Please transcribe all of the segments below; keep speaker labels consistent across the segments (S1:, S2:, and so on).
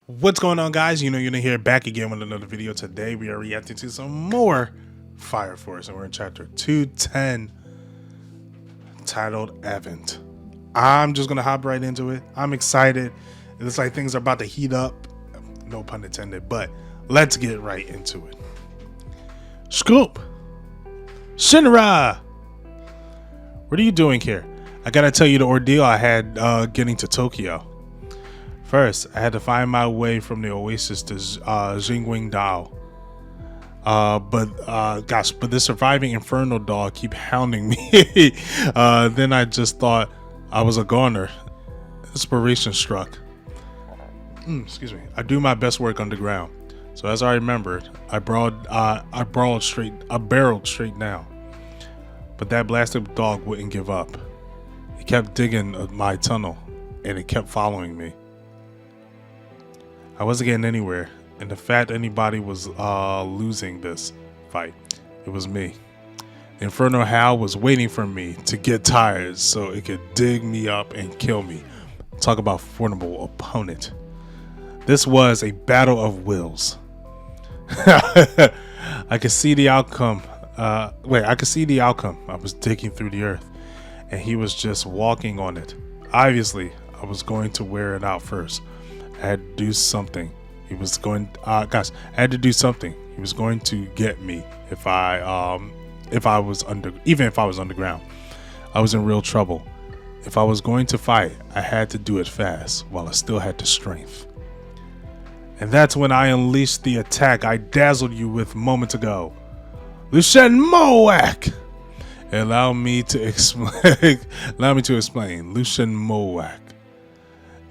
S1: What's going on, guys? You're here back again with another video. Today we are reacting to some more Fire Force, and we're in chapter 210 titled Event. I'm just gonna hop right into it. I'm excited. It looks like things are about to heat up, no pun intended, but let's get right into it. Scoop! Shinra! What are you doing here? I gotta tell you the ordeal I had getting to Tokyo. First, I had to find my way from the oasis to Jingwingdao. But this surviving infernal dog keep hounding me. Then I just thought I was a goner. Inspiration struck. Excuse me. I do my best work underground. So as I remembered, I barreled straight down. But that blasted dog wouldn't give up. He kept digging my tunnel, and it kept following me. I wasn't getting anywhere, and the fact anybody was losing this fight, it was me. The Infernal Howl was waiting for me to get tired so it could dig me up and kill me. Talk about formidable opponent. This was a battle of wills. I could see the outcome. I could see the outcome. I was digging through the earth, and he was just walking on it. Obviously, I was going to wear it out first. I had to do something. He was going. I had to do something. He was going to get me if I was underground. I was in real trouble. If I was going to fight, I had to do it fast while I still had the strength. And that's when I unleashed the attack I dazzled you with moments ago. Lucien Moak. Allow me to explain. Lucien Moak.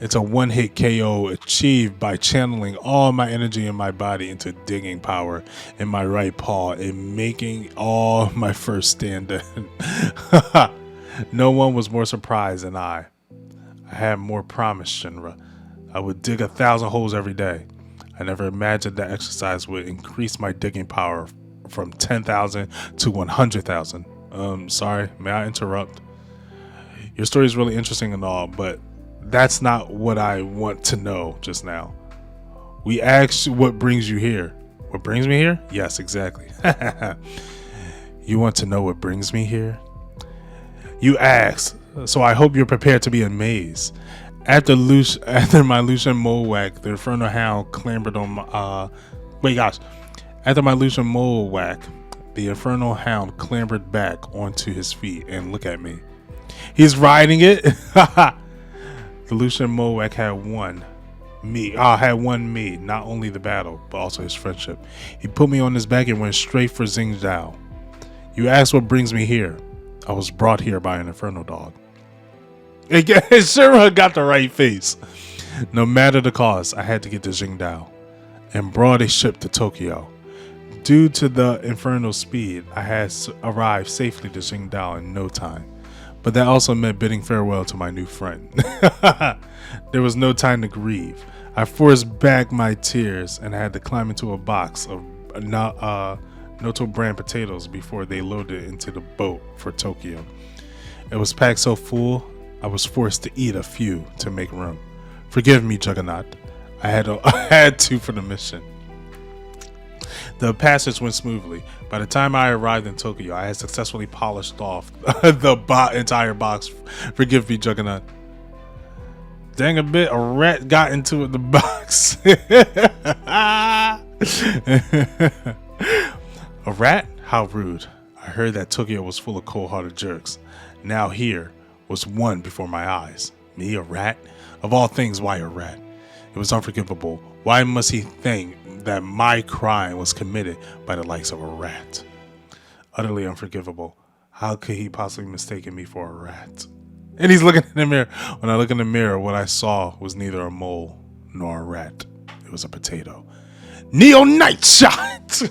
S1: It's a one-hit KO achieved by channeling all my energy in my body into digging power in my right paw and making all my first stand in. No one was more surprised than I. I had more promise, Shinra. I would dig 1,000 holes every day. I never imagined that exercise would increase my digging power from 10,000 to 100,000. Sorry, may I interrupt? Your story is really interesting and all, but that's not what I want to know just now. We asked what brings you here. What brings me here? Yes, exactly. You want to know what brings me here? You asked, so I hope you're prepared to be amazed. After my Lucien Moak, the Infernal Hound clambered on my... After my Lucien Moak, the Infernal Hound clambered back onto his feet and look at me. He's riding it. The Lucien Moak had won me, not only the battle, but also his friendship. He put me on his back and went straight for Xingdao. You asked what brings me here. I was brought here by an infernal dog. Shira got the right face. No matter the cost, I had to get to Xingdao and brought a ship to Tokyo. Due to the infernal speed, I had arrived safely to Xingdao in no time. But that also meant bidding farewell to my new friend. There was no time to grieve. I forced back my tears and I had to climb into a box of Noto brand potatoes before they loaded into the boat for Tokyo. It was packed so full, I was forced to eat a few to make room. Forgive me, Juggernaut. I had to for the mission. The passage went smoothly. By the time I arrived in Tokyo, I had successfully polished off the entire box. Forgive me, Juggernaut. Dang a bit, a rat got into the box. A rat? How rude. I heard that Tokyo was full of cold-hearted jerks. Now here was one before my eyes. Me, a rat? Of all things, why a rat? It was unforgivable. Why must he think that my crime was committed by the likes of a rat? Utterly unforgivable. How could he possibly mistaken me for a rat? And he's looking in the mirror. When I looked in the mirror, what I saw was neither a mole nor a rat. It was a potato. Neo Night Shot!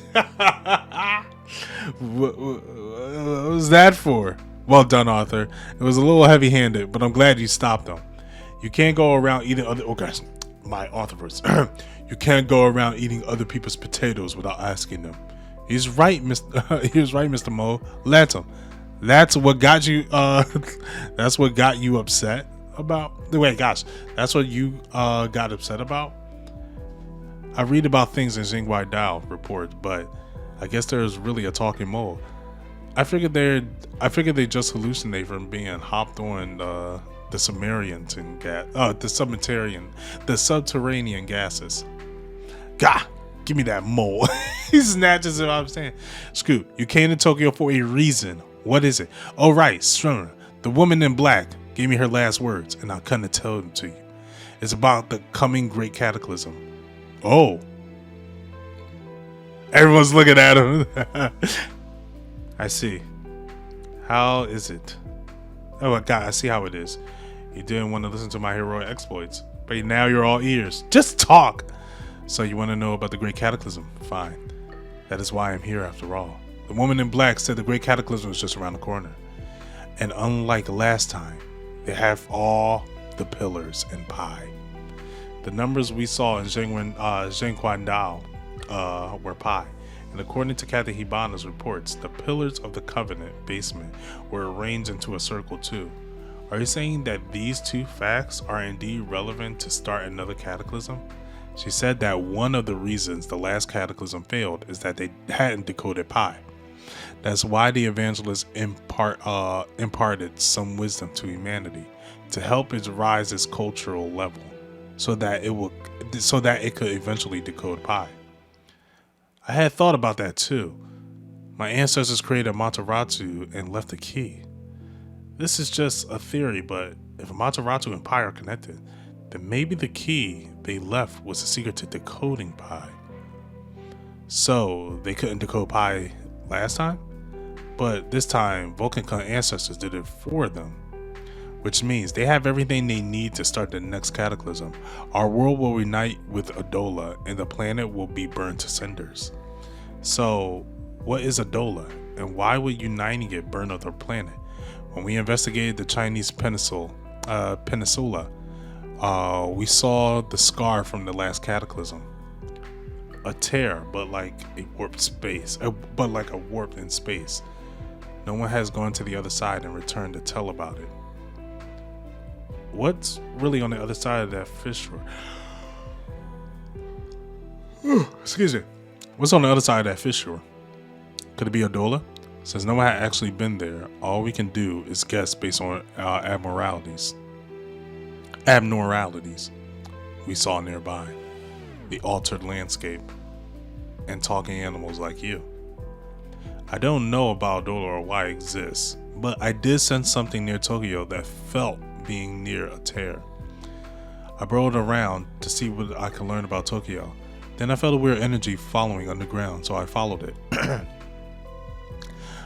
S1: What was that for? Well done, Arthur. It was a little heavy-handed, but I'm glad you stopped him. You can't go around eating other... Oh, gosh. My author verse. You can't go around eating other people's potatoes without asking them. He's right, Mr. Mo. Let him. That's what got you. That's what got you upset about. Wait, gosh, that's what you got upset about. I read about things in Xinhua Dao reports, but I guess there's really a talking mole. I figured they just hallucinate from being hopped on the Sumerians and the subterranean gases. Gah! Give me that mole. He snatches it. I'm saying, Scoot, you came to Tokyo for a reason. What is it? Oh right, Strona, the woman in black, gave me her last words, and I couldn't tell them to you. It's about the coming great cataclysm. Oh. Everyone's looking at him. I see. How is it? Oh my god, I see how it is. You didn't want to listen to my heroic exploits, but now you're all ears. Just talk! So you want to know about the great cataclysm? Fine. That is why I'm here after all. The woman in black said the great cataclysm was just around the corner. And unlike last time, they have all the pillars and pie. The numbers we saw in Zhengquan Dao were pie. And according to Kathy Hibana's reports, the pillars of the Covenant basement were arranged into a circle too. Are you saying that these two facts are indeed relevant to start another cataclysm? She said that one of the reasons the last cataclysm failed is that they hadn't decoded pi. That's why the evangelist imparted some wisdom to humanity to help it rise its cultural level, so that it could eventually decode pi. I had thought about that too. My ancestors created Amaterasu and left a key. This is just a theory, but if Amaterasu and pi are connected, then maybe the key they left was a secret to decoding pi. So they couldn't decode pi last time, but this time Vulcan ancestors did it for them, which means they have everything they need to start the next cataclysm. Our world will unite with Adola and the planet will be burned to cinders. So what is Adola, and why would uniting it burn up the planet? When we investigated the Chinese peninsula, we saw the scar from the last cataclysm. A tear, but like a warped space, but like a warp in space. No one has gone to the other side and returned to tell about it. What's really on the other side of that fissure? Excuse me. What's on the other side of that fissure? Could it be Adola? Since no one had actually been there, all we can do is guess based on abnormalities we saw nearby, the altered landscape, and talking animals like you. I don't know about Adola or why it exists, but I did sense something near Tokyo that felt being near a tear. I burrowed around to see what I could learn about Tokyo. Then I felt a weird energy following underground, so I followed it.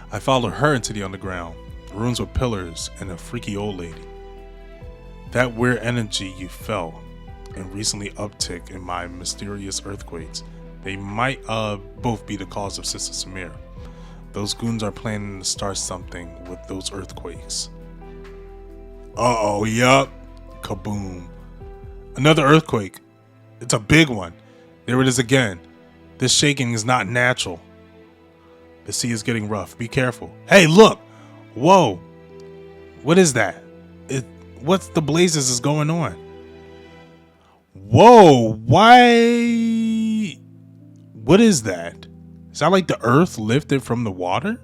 S1: I followed her into the underground, rooms with pillars and a freaky old lady. That weird energy you felt, and recently uptick in my mysterious earthquakes, they might both be the cause of Sister Samir. Those goons are planning to start something with those earthquakes. Uh-oh, yup. Kaboom. Another earthquake. It's a big one. There it is again. This shaking is not natural. The sea is getting rough. Be careful. Hey, look! Whoa! What is that? What's the blazes is going on? Whoa! Why? What is that? Is that like the earth lifted from the water?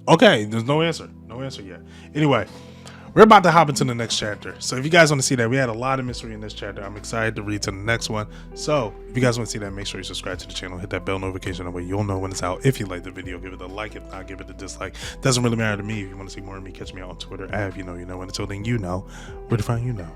S1: Okay, there's no answer. No answer yet. Anyway, we're about to hop into the next chapter. So if you guys want to see that, we had a lot of mystery in this chapter. I'm excited to read to the next one. So if you guys want to see that, make sure you subscribe to the channel, hit that bell notification, that way you'll know when it's out. If you like the video, give it a like. If not, give it a dislike. Doesn't really matter to me. If you want to see more of me, catch me out on Twitter. If you know, you know. And until then, you know where to find you know.